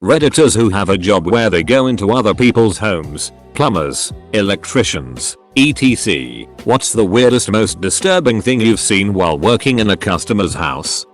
Redditors who have a job where they go into other people's homes, plumbers, electricians, etc. What's the weirdest, most disturbing thing you've seen while working in a customer's house?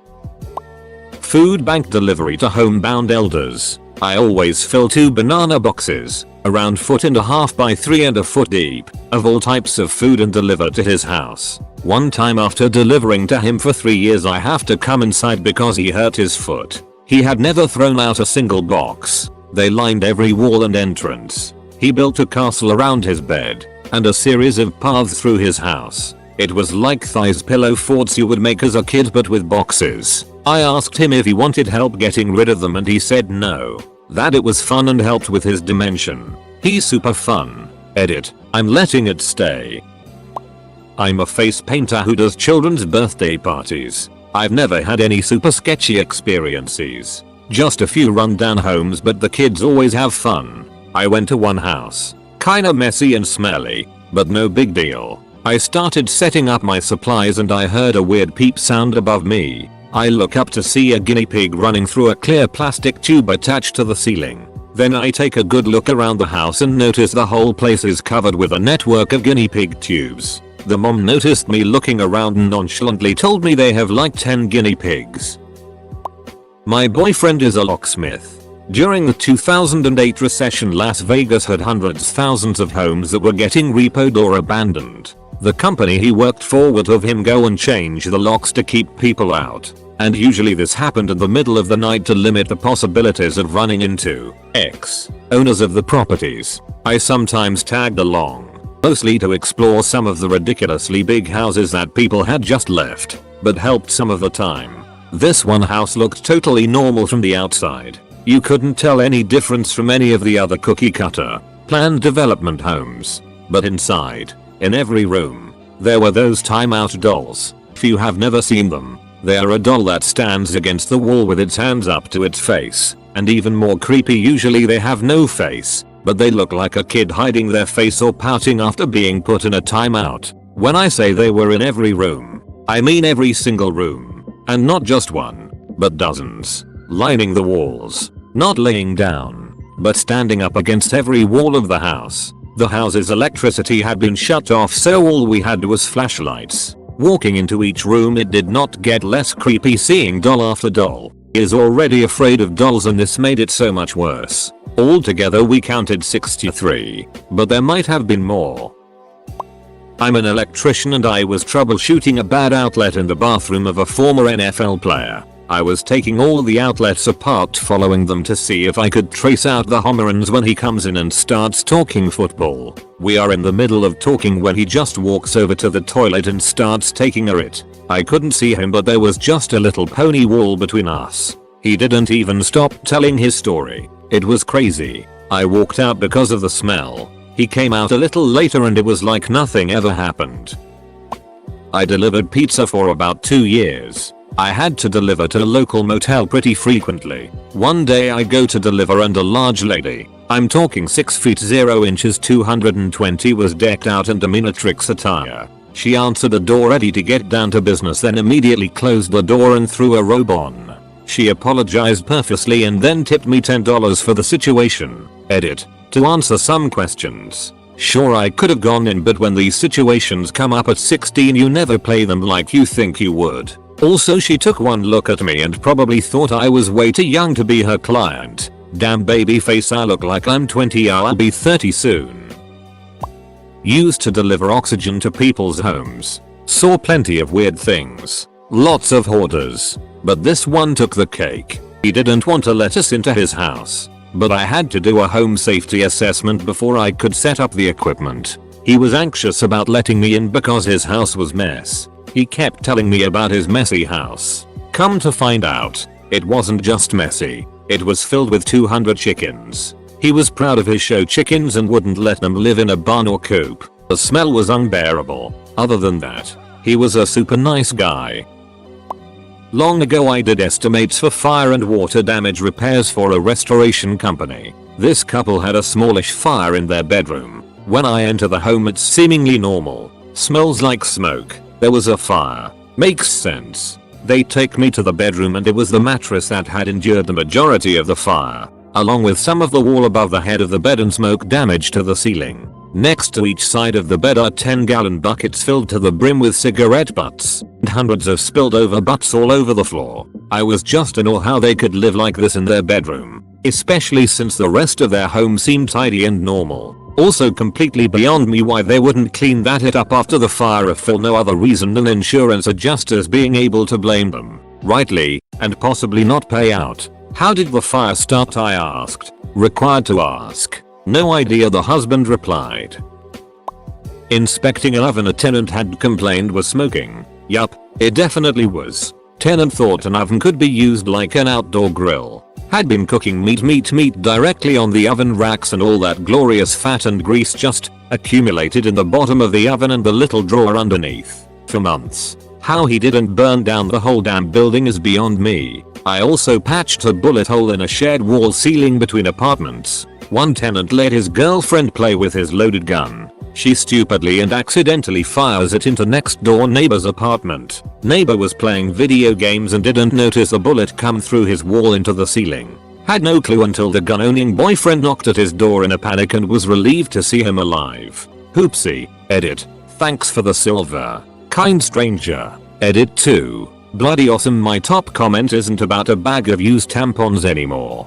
Food bank delivery to homebound elders. I always fill 2 banana boxes, around 1.5 by 3 foot deep, of all types of food and deliver to his house. One time after delivering to him for 3 years I have to come inside because he hurt his foot. He had never thrown out a single box. They lined every wall and entrance. He built a castle around his bed, and a series of paths through his house. It was like thighs pillow forts you would make as a kid but with boxes. I asked him if he wanted help getting rid of them and he said no. That it was fun and helped with his dimension. He's super fun. Edit. I'm letting it stay. I'm a face painter who does children's birthday parties. I've never had any super sketchy experiences. Just a few rundown homes but the kids always have fun. I went to one house. Kinda messy and smelly, but no big deal. I started setting up my supplies and I heard a weird peep sound above me. I look up to see a guinea pig running through a clear plastic tube attached to the ceiling. Then I take a good look around the house and notice the whole place is covered with a network of guinea pig tubes. The mom noticed me looking around and nonchalantly told me they have like 10 guinea pigs. My boyfriend is a locksmith. During the 2008 recession, Las Vegas had thousands of homes that were getting repoed or abandoned. The company he worked for would have him go and change the locks to keep people out. And usually this happened in the middle of the night to limit the possibilities of running into owners of the properties. I sometimes tagged along, mostly to explore some of the ridiculously big houses that people had just left, but helped some of the time. This one house looked totally normal from the outside. You couldn't tell any difference from any of the other cookie cutter, planned development homes. But inside, in every room, there were those timeout dolls. If you have never seen them, they are a doll that stands against the wall with its hands up to its face, and even more creepy, usually they have no face, but they look like a kid hiding their face or pouting after being put in a timeout. When I say they were in every room, I mean every single room, and not just one, but dozens, lining the walls, not laying down, but standing up against every wall of the house. The house's electricity had been shut off, so all we had was flashlights. Walking into each room, it did not get less creepy seeing doll after doll. He is already afraid of dolls and this made it so much worse. Altogether we counted 63, but there might have been more. I'm an electrician and I was troubleshooting a bad outlet in the bathroom of a former NFL player. I was taking all the outlets apart, following them to see if I could trace out the homerons when he comes in and starts talking football. We are in the middle of talking when he just walks over to the toilet and starts taking a shit. I couldn't see him, but there was just a little pony wall between us. He didn't even stop telling his story. It was crazy. I walked out because of the smell. He came out a little later and it was like nothing ever happened. I delivered pizza for about 2 years. I had to deliver to a local motel pretty frequently. One day I go to deliver and a large lady, I'm talking 6 feet 0 inches 220, was decked out in dominatrix attire. She answered the door ready to get down to business, then immediately closed the door and threw a robe on. She apologized profusely and then tipped me $10 for the situation. Edit. To answer some questions. Sure, I could have gone in, but when these situations come up at 16 you never play them like you think you would. Also, she took one look at me and probably thought I was way too young to be her client. Damn baby face, I look like I'm 20, I'll be 30 soon. Used to deliver oxygen to people's homes. Saw plenty of weird things. Lots of hoarders. But this one took the cake. He didn't want to let us into his house, but I had to do a home safety assessment before I could set up the equipment. He was anxious about letting me in because his house was mess. He kept telling me about his messy house. Come to find out, it wasn't just messy, it was filled with 200 chickens. He was proud of his show chickens and wouldn't let them live in a barn or coop. The smell was unbearable. Other than that, he was a super nice guy. Long ago I did estimates for fire and water damage repairs for a restoration company. This couple had a smallish fire in their bedroom. When I enter the home it's seemingly normal. Smells like smoke. There was a fire. Makes sense. They take me to the bedroom and it was the mattress that had endured the majority of the fire. along with some of the wall above the head of the bed and smoke damage to the ceiling. Next to each side of the bed are 10-gallon buckets filled to the brim with cigarette butts, and hundreds of spilled over butts all over the floor. I was just in awe how they could live like this in their bedroom, especially since the rest of their home seemed tidy and normal. Also completely beyond me why they wouldn't clean that it up after the fire if for no other reason than insurance adjusters being able to blame them, rightly, and possibly not pay out. How did the fire start, I asked. Required to ask. No idea, the husband replied. Inspecting an oven a tenant had complained was smoking. Yup, it definitely was. Tenant thought an oven could be used like an outdoor grill. Had been cooking meat directly on the oven racks and all that glorious fat and grease just accumulated in the bottom of the oven and the little drawer underneath for months. How he didn't burn down the whole damn building is beyond me. I also patched a bullet hole in a shared wall ceiling between apartments. One tenant let his girlfriend play with his loaded gun. She stupidly and accidentally fires it into next door neighbor's apartment. Neighbor was playing video games and didn't notice a bullet come through his wall into the ceiling. Had no clue until the gun-owning boyfriend knocked at his door in a panic and was relieved to see him alive. Hoopsie. Edit. Thanks for the silver. Kind stranger. Edit 2. Bloody awesome. My top comment isn't about a bag of used tampons anymore.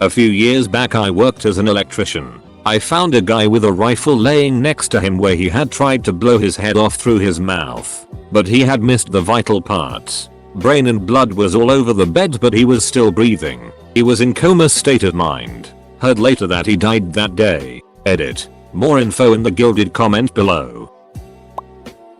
A few years back I worked as an electrician. I found a guy with a rifle laying next to him where he had tried to blow his head off through his mouth. But he had missed the vital parts. Brain and blood was all over the bed but he was still breathing. He was in coma state of mind. Heard later that he died that day. Edit. More info in the gilded comment below.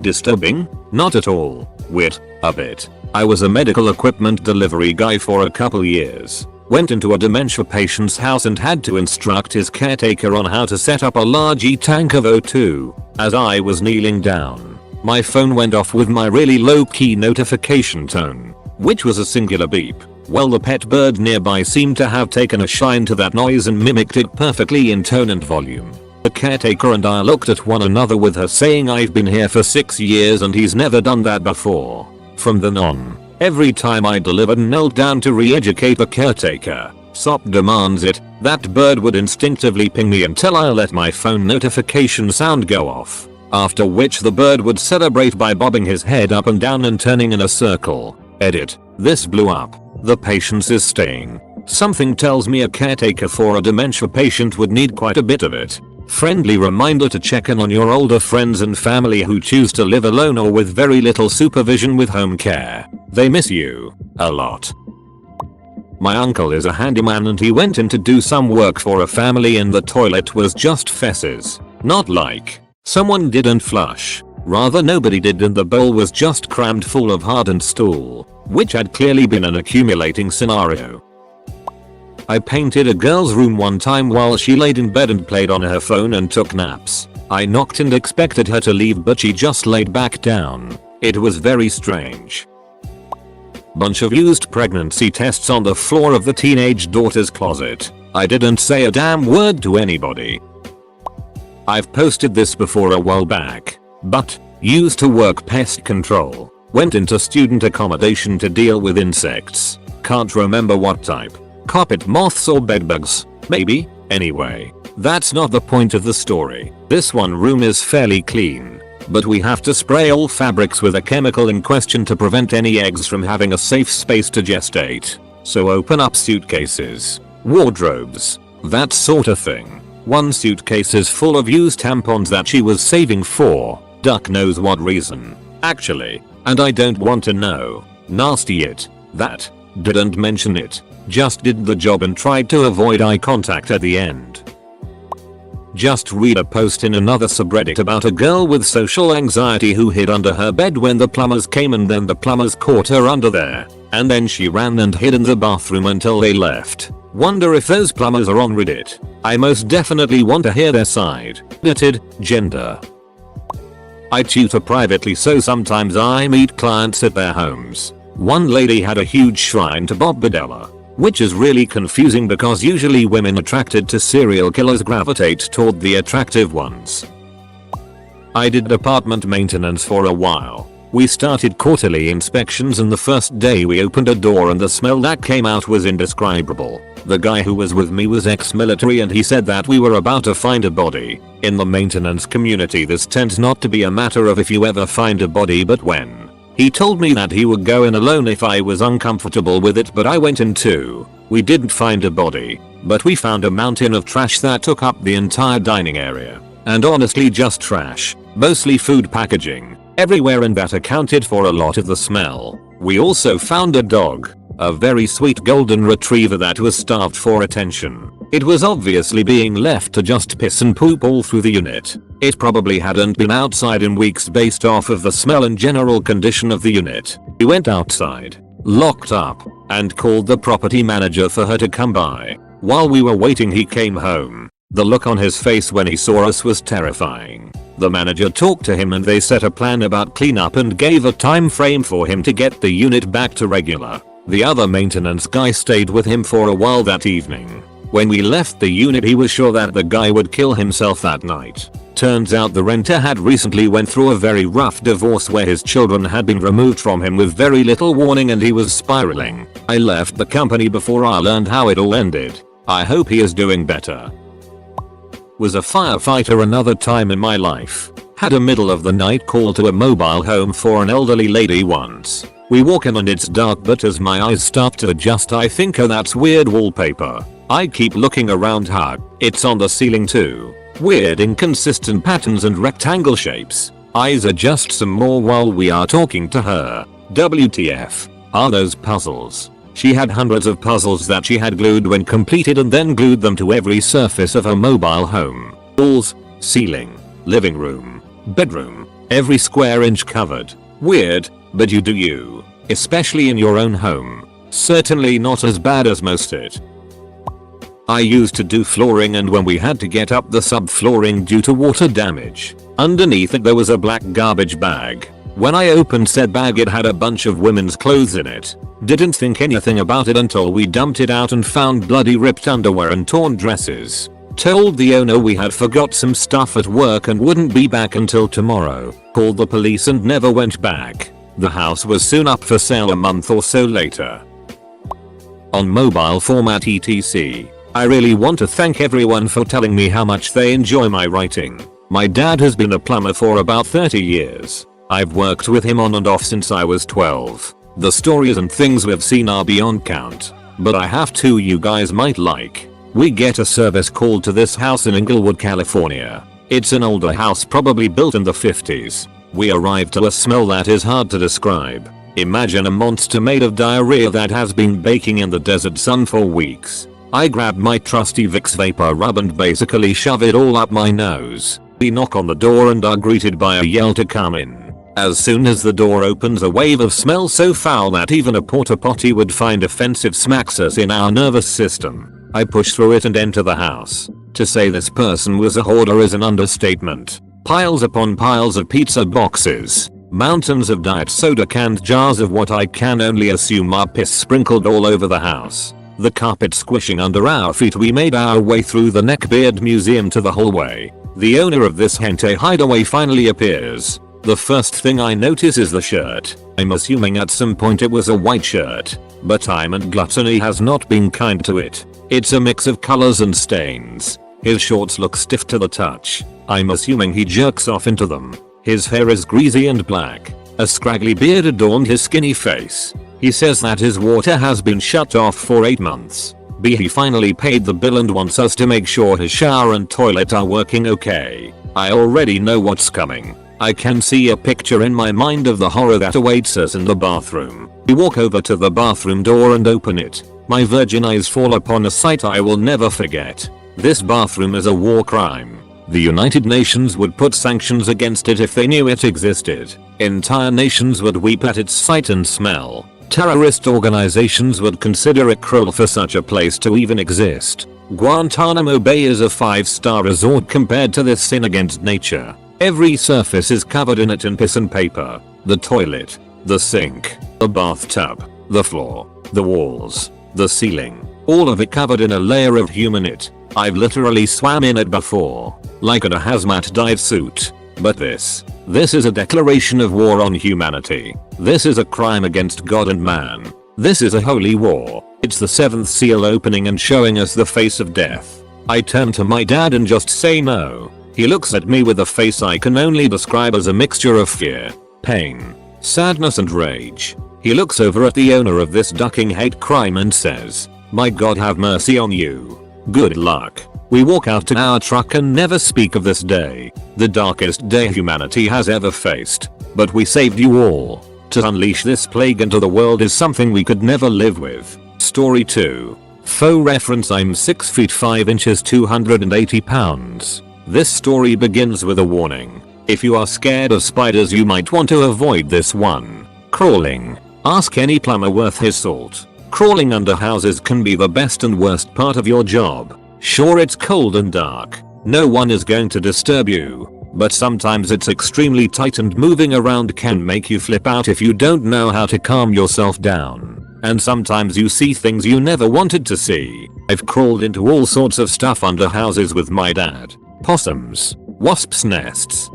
Disturbing? Not at all. Weird. A bit. I was a medical equipment delivery guy for a couple years. Went into a dementia patient's house and had to instruct his caretaker on how to set up a large tank of O2. As I was kneeling down, my phone went off with my really low-key notification tone, which was a singular beep. Well, the pet bird nearby seemed to have taken a shine to that noise and mimicked it perfectly in tone and volume. The caretaker and I looked at one another with her saying, "I've been here for 6 years and he's never done that before." From then on, every time I delivered and knelt down to re-educate the caretaker, SOP demands it, that bird would instinctively ping me until I let my phone notification sound go off. After which the bird would celebrate by bobbing his head up and down and turning in a circle. Edit. This blew up. The patience is staying. Something tells me a caretaker for a dementia patient would need quite a bit of it. Friendly reminder to check in on your older friends and family who choose to live alone or with very little supervision with home care. They miss you a lot. My uncle is a handyman and he went in to do some work for a family and the toilet was just fesses. Not like someone didn't flush. Rather nobody did and the bowl was just crammed full of hardened stool, which had clearly been an accumulating scenario. I painted a girl's room one time while she laid in bed and played on her phone and took naps. I knocked and expected her to leave but she just laid back down. It was very strange. Bunch of used pregnancy tests on the floor of the teenage daughter's closet. I didn't say a damn word to anybody. I've posted this before a while back, but used to work pest control. Went into student accommodation to deal with insects. Can't remember what type. Carpet moths or bedbugs, maybe? Anyway, that's not the point of the story. This one room is fairly clean, but we have to spray all fabrics with a chemical in question to prevent any eggs from having a safe space to gestate. So open up suitcases, wardrobes, that sort of thing. One suitcase is full of used tampons that she was saving for duck knows what reason. Actually, and I don't want to know. Nasty it. That. Didn't mention it. Just did the job and tried to avoid eye contact at the end. Just read a post in another subreddit about a girl with social anxiety who hid under her bed when the plumbers came and then the plumbers caught her under there. And then she ran and hid in the bathroom until they left. Wonder if those plumbers are on Reddit. I most definitely want to hear their side. Edited. Gender. I tutor privately so sometimes I meet clients at their homes. One lady had a huge shrine to Bob Badella, which is really confusing because usually women attracted to serial killers gravitate toward the attractive ones. I did apartment maintenance for a while. We started quarterly inspections and the first day we opened a door and the smell that came out was indescribable. The guy who was with me was ex-military and he said that we were about to find a body. In the maintenance community this tends not to be a matter of if you ever find a body but when. He told me that he would go in alone if I was uncomfortable with it, but I went in too. We didn't find a body, but we found a mountain of trash that took up the entire dining area. And honestly just trash, mostly food packaging, everywhere, and that accounted for a lot of the smell. We also found a dog, a very sweet golden retriever that was starved for attention. It was obviously being left to just piss and poop all through the unit. It probably hadn't been outside in weeks based off of the smell and general condition of the unit. We went outside, locked up, and called the property manager for her to come by. While we were waiting he came home. The look on his face when he saw us was terrifying. The manager talked to him and they set a plan about cleanup and gave a time frame for him to get the unit back to regular. The other maintenance guy stayed with him for a while that evening. When we left the unit he was sure that the guy would kill himself that night. Turns out the renter had recently went through a very rough divorce where his children had been removed from him with very little warning and he was spiraling. I left the company before I learned how it all ended. I hope he is doing better. Was a firefighter another time in my life. Had a middle of the night call to a mobile home for an elderly lady once. We walk in and it's dark, but as my eyes start to adjust I think, oh that's weird wallpaper. I keep looking around hard. It's on the ceiling too. Weird inconsistent patterns and rectangle shapes. Eyes adjust some more while we are talking to her. WTF are those puzzles? She had hundreds of puzzles that she had glued when completed and then glued them to every surface of her mobile home. Walls, ceiling, living room, bedroom, every square inch covered. Weird, but you do you. Especially in your own home. Certainly not as bad as most it. I used to do flooring and when we had to get up the subflooring due to water damage, underneath it there was a black garbage bag. When I opened said bag it had a bunch of women's clothes in it. Didn't think anything about it until we dumped it out and found bloody ripped underwear and torn dresses. Told the owner we had forgot some stuff at work and wouldn't be back until tomorrow. Called the police and never went back. The house was soon up for sale a month or so later. On mobile format etc. I really want to thank everyone for telling me how much they enjoy my writing. My dad has been a plumber for about 30 years. I've worked with him on and off since I was 12. The stories and things we've seen are beyond count. But I have two you guys might like. We get a service call to this house in Inglewood, California. It's an older house probably built in the 50s. We arrive to a smell that is hard to describe. Imagine a monster made of diarrhea that has been baking in the desert sun for weeks. I grab my trusty Vicks vapor rub and basically shove it all up my nose. We knock on the door and are greeted by a yell to come in. As soon as the door opens a wave of smell so foul that even a porta potty would find offensive smacks us in our nervous system. I push through it and enter the house. To say this person was a hoarder is an understatement. Piles upon piles of pizza boxes. Mountains of diet soda, canned jars of what I can only assume are piss sprinkled all over the house. The carpet squishing under our feet, we made our way through the neckbeard museum to the hallway. The owner of this hentai hideaway finally appears. The first thing I notice is the shirt. I'm assuming at some point it was a white shirt, but time and gluttony has not been kind to it. It's a mix of colors and stains. His shorts look stiff to the touch. I'm assuming he jerks off into them. His hair is greasy and black. A scraggly beard adorned his skinny face. He says that his water has been shut off for 8 months. B. He finally paid the bill and wants us to make sure his shower and toilet are working okay. I already know what's coming. I can see a picture in my mind of the horror that awaits us in the bathroom. We walk over to the bathroom door and open it. My virgin eyes fall upon a sight I will never forget. This bathroom is a war crime. The United Nations would put sanctions against it if they knew it existed. Entire nations would weep at its sight and smell. Terrorist organizations would consider it cruel for such a place to even exist. Guantanamo Bay is a 5-star resort compared to this sin against nature. Every surface is covered in it in piss and paper. The toilet, the sink, the bathtub, the floor, the walls, the ceiling. All of it covered in a layer of human it. I've literally swam in it before, like in a hazmat dive suit. But this This is a declaration of war on humanity. This is a crime against God and man. This is a holy war. It's the 7th seal opening and showing us the face of death. I turn to my dad and just say no. He looks at me with a face I can only describe as a mixture of fear, pain, sadness and rage. He looks over at the owner of this ducking hate crime and says, "My God have mercy on you. Good luck." We walk out to our truck and never speak of this day. The darkest day humanity has ever faced. But we saved you all. To unleash this plague into the world is something we could never live with. Story 2. Faux reference: I'm 6 feet 5 inches 280 pounds. This story begins with a warning. If you are scared of spiders, you might want to avoid this one. Crawling. Ask any plumber worth his salt. Crawling under houses can be the best and worst part of your job. Sure, it's cold and dark. No one is going to disturb you. But sometimes it's extremely tight and moving around can make you flip out if you don't know how to calm yourself down. And sometimes you see things you never wanted to see. I've crawled into all sorts of stuff under houses with my dad. Possums, wasps' nests,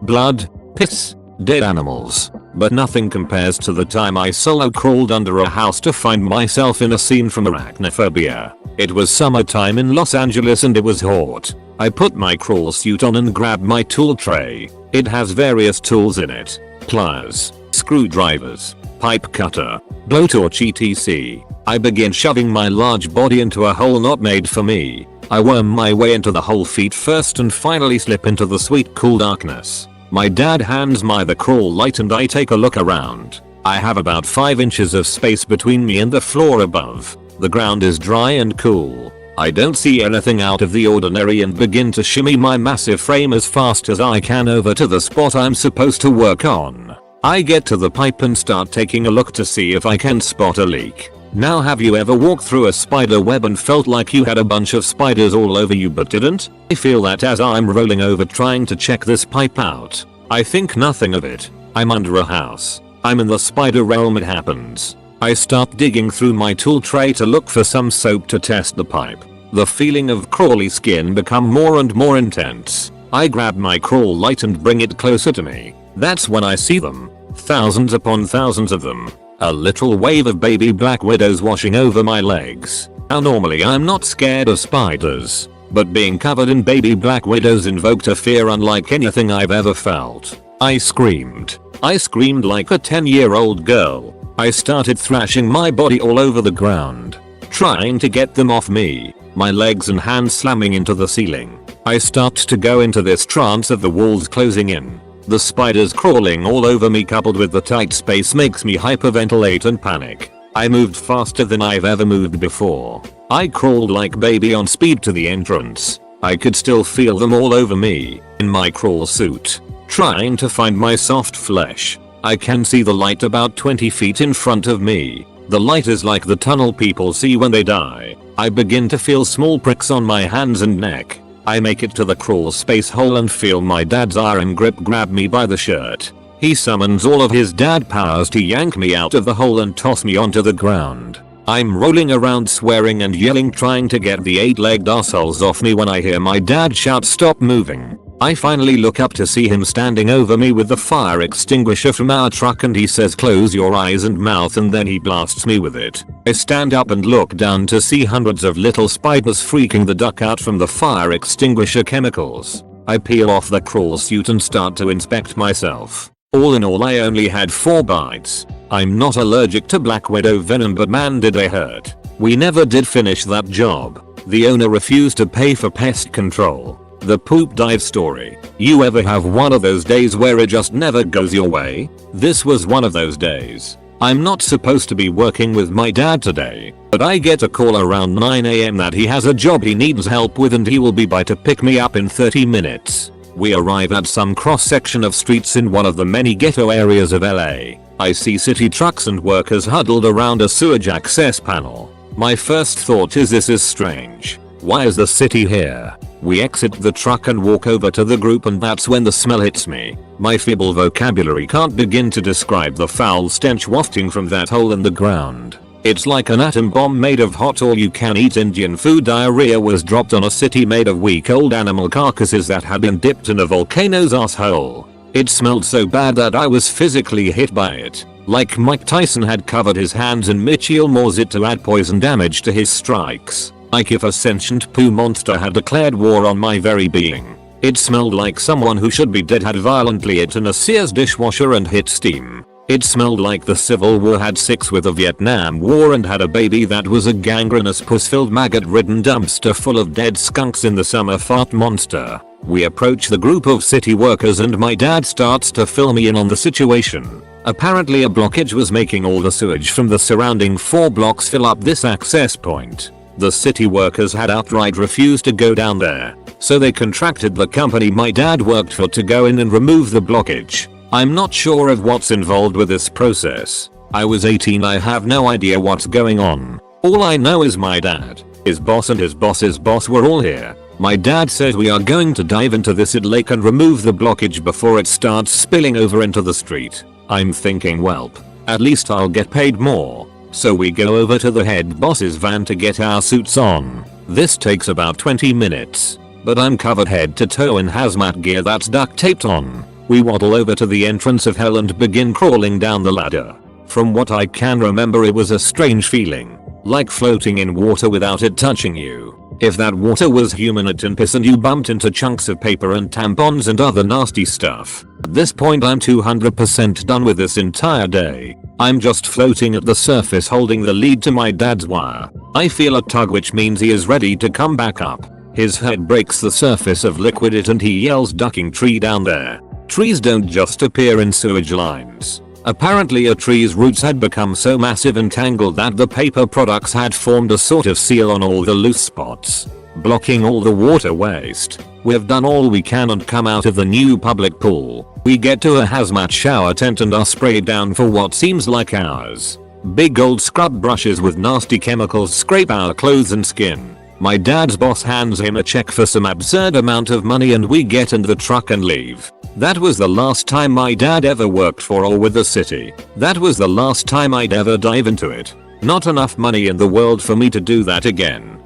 blood, piss, dead animals. But nothing compares to the time I solo crawled under a house to find myself in a scene from Arachnophobia. It was summertime in Los Angeles and it was hot. I put my crawl suit on and grabbed my tool tray. It has various tools in it. Pliers, screwdrivers, pipe cutter, blowtorch etc. I begin shoving my large body into a hole not made for me. I worm my way into the hole feet first and finally slip into the sweet cool darkness. My dad hands me the crawl light and I take a look around. I have about 5 inches of space between me and the floor above. The ground is dry and cool. I don't see anything out of the ordinary and begin to shimmy my massive frame as fast as I can over to the spot I'm supposed to work on. I get to the pipe and start taking a look to see if I can spot a leak. Now, have you ever walked through a spider web and felt like you had a bunch of spiders all over you but didn't? I feel that as I'm rolling over trying to check this pipe out. I think nothing of it. I'm under a house. I'm in the spider realm. It happens. I start digging through my tool tray to look for some soap to test the pipe. The feeling of crawly skin become more and more intense. I grab my crawl light and bring it closer to me. That's when I see them. Thousands upon thousands of them. A little wave of baby black widows washing over my legs. Now normally I'm not scared of spiders, but being covered in baby black widows invoked a fear unlike anything I've ever felt. I screamed. I screamed like a 10-year-old girl. I started thrashing my body all over the ground, trying to get them off me, my legs and hands slamming into the ceiling. I start to go into this trance of the walls closing in. The spiders crawling all over me coupled with the tight space makes me hyperventilate and panic. I moved faster than I've ever moved before. I crawled like baby on speed to the entrance. I could still feel them all over me, in my crawl suit, trying to find my soft flesh. I can see the light about 20 feet in front of me. The light is like the tunnel people see when they die. I begin to feel small pricks on my hands and neck. I make it to the crawl space hole and feel my dad's iron grip grab me by the shirt. He summons all of his dad powers to yank me out of the hole and toss me onto the ground. I'm rolling around swearing and yelling trying to get the 8-legged assholes off me when I hear my dad shout, "Stop moving." I finally look up to see him standing over me with the fire extinguisher from our truck and he says, "Close your eyes and mouth," and then he blasts me with it. I stand up and look down to see hundreds of little spiders freaking the duck out from the fire extinguisher chemicals. I peel off the crawl suit and start to inspect myself. All in all, I only had 4 bites. I'm not allergic to black widow venom, but man did they hurt. We never did finish that job. The owner refused to pay for pest control. The poop dive story. You ever have one of those days where it just never goes your way? This was one of those days. I'm not supposed to be working with my dad today, but I get a call around 9 AM that he has a job he needs help with and he will be by to pick me up in 30 minutes. We arrive at some cross section of streets in one of the many ghetto areas of LA. I see city trucks and workers huddled around a sewage access panel. My first thought is, this is strange. Why is the city here? We exit the truck and walk over to the group, and that's when the smell hits me. My feeble vocabulary can't begin to describe the foul stench wafting from that hole in the ground. It's like an atom bomb made of hot all-you-can-eat Indian food. Diarrhea was dropped on a city made of week-old animal carcasses that had been dipped in a volcano's asshole. It smelled so bad that I was physically hit by it. Like Mike Tyson had covered his hands in Mitchell Morzit to add poison damage to his strikes. Like if a sentient poo monster had declared war on my very being. It smelled like someone who should be dead had violently eaten a Sears dishwasher and hit steam. It smelled like the Civil War had sex with the Vietnam War and had a baby that was a gangrenous puss-filled maggot-ridden dumpster full of dead skunks in the summer fart monster. We approach the group of city workers and my dad starts to fill me in on the situation. Apparently a blockage was making all the sewage from the surrounding 4 blocks fill up this access point. The city workers had outright refused to go down there, so they contracted the company my dad worked for to go in and remove the blockage. I'm not sure of what's involved with this process. I was 18, I have no idea what's going on. All I know is my dad, his boss and his boss's boss were all here. My dad says we are going to dive into this lake and remove the blockage before it starts spilling over into the street. I'm thinking, welp, at least I'll get paid more. So we go over to the head boss's van to get our suits on. This takes about 20 minutes. But I'm covered head to toe in hazmat gear that's duct taped on. We waddle over to the entrance of hell and begin crawling down the ladder. From what I can remember, it was a strange feeling. Like floating in water without it touching you. If that water was human and piss and you bumped into chunks of paper and tampons and other nasty stuff. At this point I'm 200% done with this entire day. I'm just floating at the surface holding the lead to my dad's wire. I feel a tug, which means he is ready to come back up. His head breaks the surface of liquid and he yells, "Ducking tree down there." Trees don't just appear in sewage lines. Apparently a tree's roots had become so massive and tangled that the paper products had formed a sort of seal on all the loose spots, blocking all the water waste. We've done all we can and come out of the new public pool. We get to a hazmat shower tent and are sprayed down for what seems like hours. Big old scrub brushes with nasty chemicals scrape our clothes and skin. My dad's boss hands him a check for some absurd amount of money and we get in the truck and leave. That was the last time my dad ever worked for or with the city. That was the last time I'd ever dive into it. Not enough money in the world for me to do that again.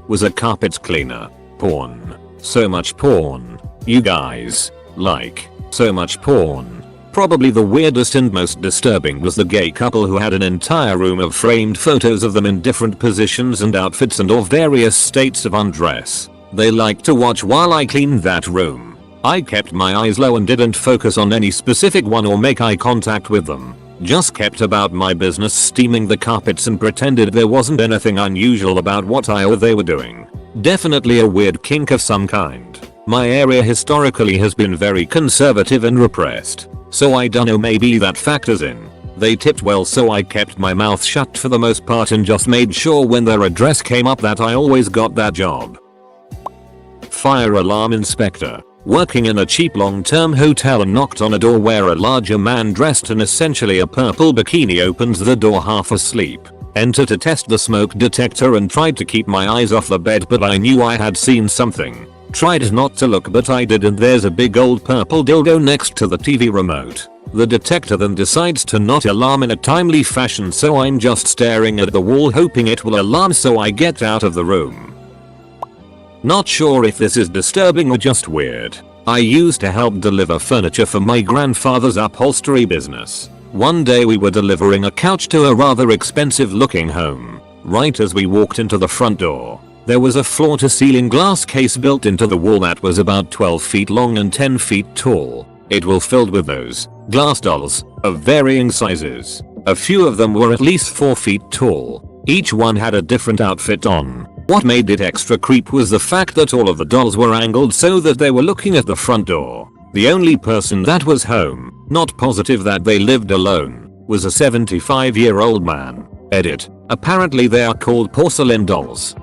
Was a carpet cleaner. Porn. So much porn. You guys. Like. So much porn. Probably the weirdest and most disturbing was the gay couple who had an entire room of framed photos of them in different positions and outfits and of various states of undress. They liked to watch while I cleaned that room. I kept my eyes low and didn't focus on any specific one or make eye contact with them. Just kept about my business steaming the carpets and pretended there wasn't anything unusual about what I or they were doing. Definitely a weird kink of some kind. My area historically has been very conservative and repressed. So I dunno, maybe that factors in. They tipped well, so I kept my mouth shut for the most part and just made sure when their address came up that I always got that job. Fire alarm inspector. Working in a cheap long-term hotel and knocked on a door where a larger man dressed in essentially a purple bikini opens the door half asleep. Enter to test the smoke detector and tried to keep my eyes off the bed, but I knew I had seen something. Tried not to look, but I did, and there's a big old purple dildo next to the TV remote. The detector then decides to not alarm in a timely fashion, so I'm just staring at the wall hoping it will alarm, so I get out of the room. Not sure if this is disturbing or just weird. I used to help deliver furniture for my grandfather's upholstery business. One day we were delivering a couch to a rather expensive looking home. Right as we walked into the front door, there was a floor-to-ceiling glass case built into the wall that was about 12 feet long and 10 feet tall. It was filled with those glass dolls of varying sizes. A few of them were at least 4 feet tall. Each one had a different outfit on. What made it extra creep was the fact that all of the dolls were angled so that they were looking at the front door. The only person that was home, not positive that they lived alone, was a 75-year-old man. Edit. Apparently they are called porcelain dolls.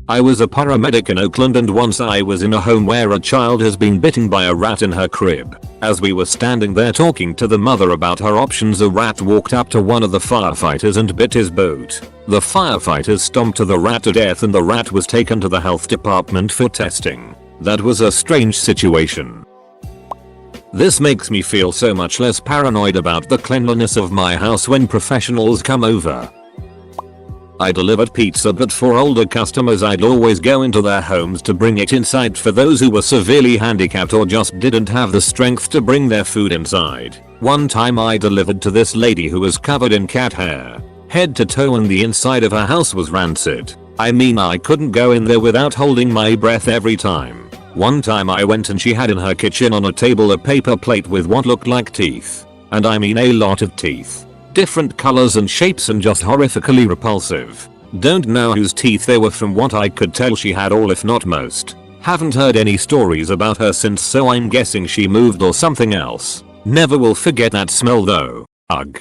I was a paramedic in Oakland, and once I was in a home where a child has been bitten by a rat in her crib. As we were standing there talking to the mother about her options, a rat walked up to one of the firefighters and bit his boot. The firefighters stomped the rat to death and the rat was taken to the health department for testing. That was a strange situation. This makes me feel so much less paranoid about the cleanliness of my house when professionals come over. I delivered pizza, but for older customers I'd always go into their homes to bring it inside for those who were severely handicapped or just didn't have the strength to bring their food inside. One time I delivered to this lady who was covered in cat hair, head to toe, and the inside of her house was rancid. I mean, I couldn't go in there without holding my breath every time. One time I went and she had in her kitchen on a table a paper plate with what looked like teeth. And I mean a lot of teeth. Different colors and shapes and just horrifically repulsive. Don't know whose teeth they were. From what I could tell she had all if not most. Haven't heard any stories about her since, so I'm guessing she moved or something else. Never will forget that smell though. Ugh.